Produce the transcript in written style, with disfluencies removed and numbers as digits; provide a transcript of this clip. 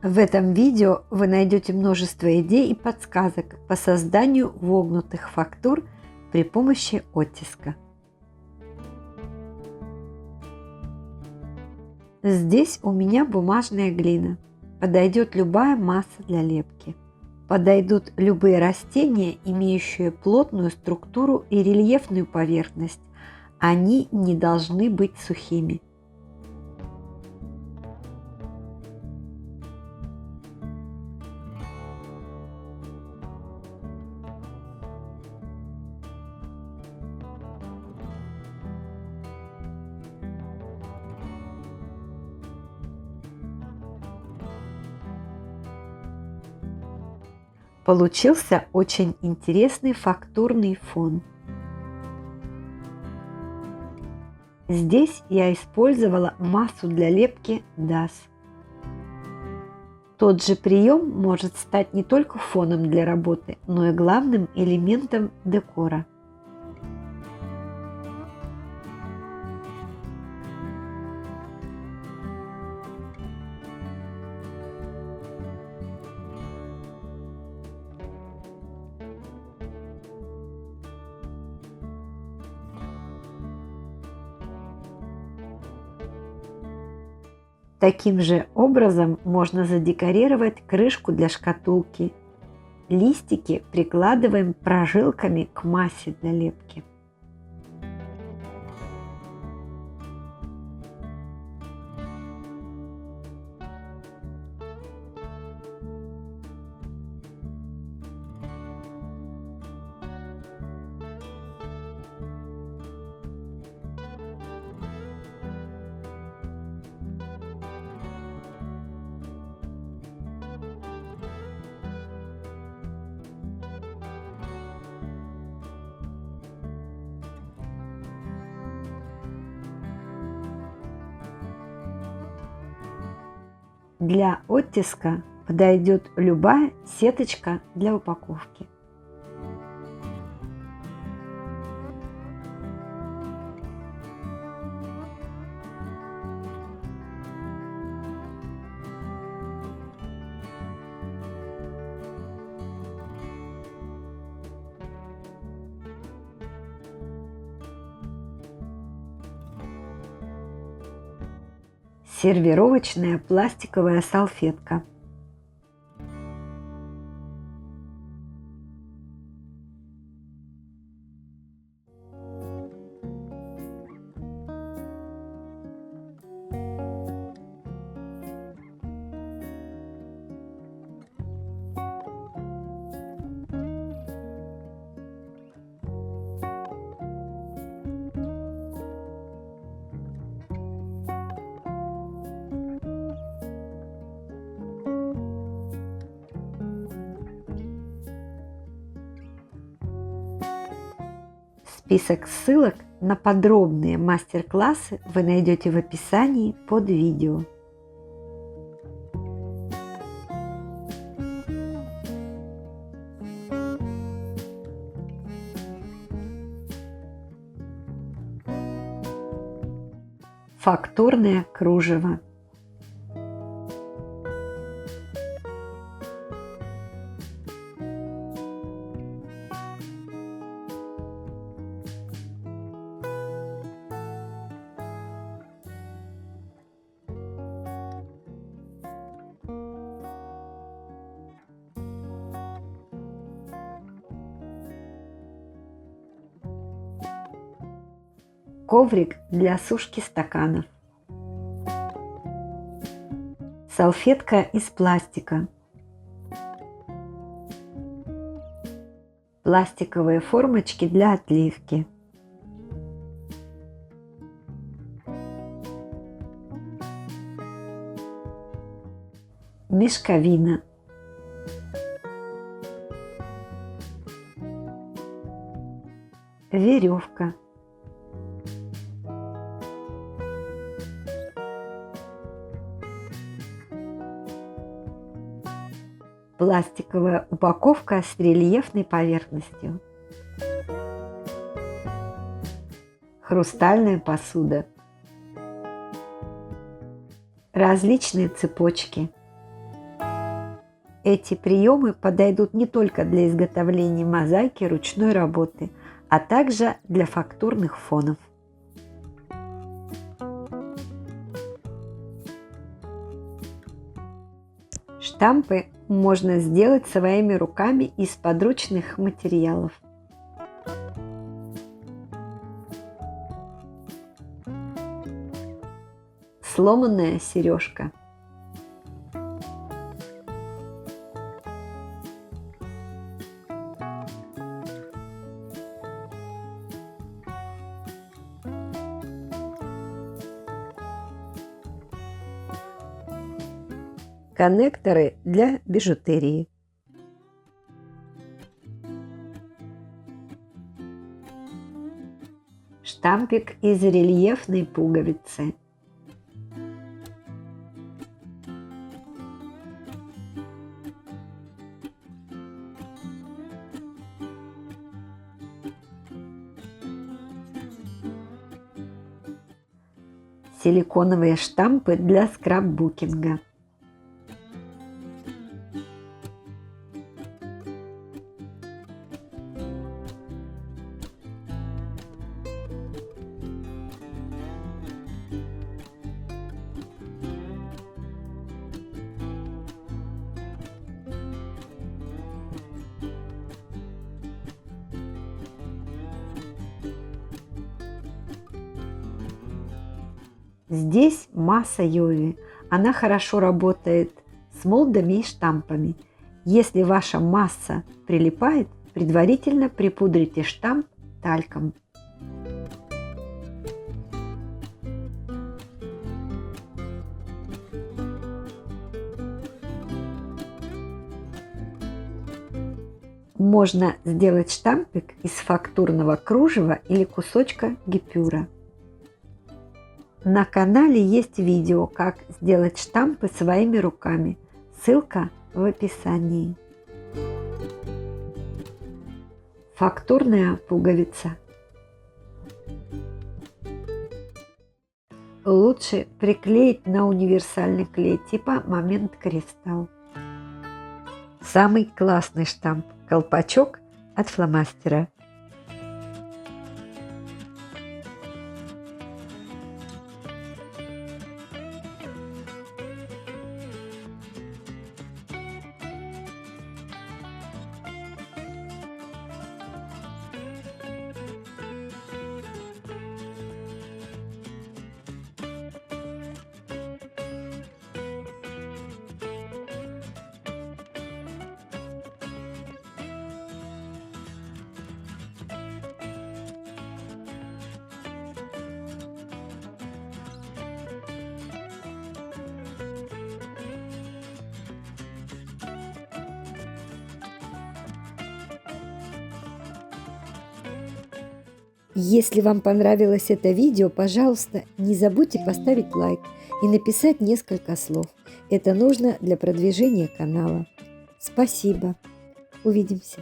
В этом видео вы найдете множество идей и подсказок по созданию вогнутых фактур при помощи оттиска. Здесь у меня бумажная глина. Подойдет любая масса для лепки. Подойдут любые растения, имеющие плотную структуру и рельефную поверхность. Они не должны быть сухими. Получился очень интересный фактурный фон. Здесь я использовала массу для лепки DAS. Тот же прием может стать не только фоном для работы, но и главным элементом декора. Таким же образом можно задекорировать крышку для шкатулки. Листики прикладываем прожилками к массе для лепки. Для оттиска подойдет любая сеточка для упаковки. Сервировочная пластиковая салфетка. Список ссылок на подробные мастер-классы вы найдете в описании под видео. Фактурное кружево. Коврик для сушки стаканов. Салфетка из пластика. Пластиковые формочки для отливки. Мешковина. Веревка. Пластиковая упаковка с рельефной поверхностью. Хрустальная посуда. Различные цепочки. Эти приемы подойдут не только для изготовления мозаики ручной работы, а также для фактурных фонов. Штампы можно сделать своими руками из подручных материалов. Сломанная сережка. Коннекторы для бижутерии. Штампик из рельефной пуговицы. Силиконовые штампы для скрапбукинга. Здесь масса Йови. Она хорошо работает с молдами и штампами. Если ваша масса прилипает, предварительно припудрите штамп тальком. Можно сделать штампик из фактурного кружева или кусочка гипюра. На канале есть видео, как сделать штампы своими руками. Ссылка в описании. Фактурная пуговица. Лучше приклеить на универсальный клей типа Момент Кристалл. Самый классный штамп – колпачок от фломастера. Если вам понравилось это видео, пожалуйста, не забудьте поставить лайк и написать несколько слов. Это нужно для продвижения канала. Спасибо. Увидимся.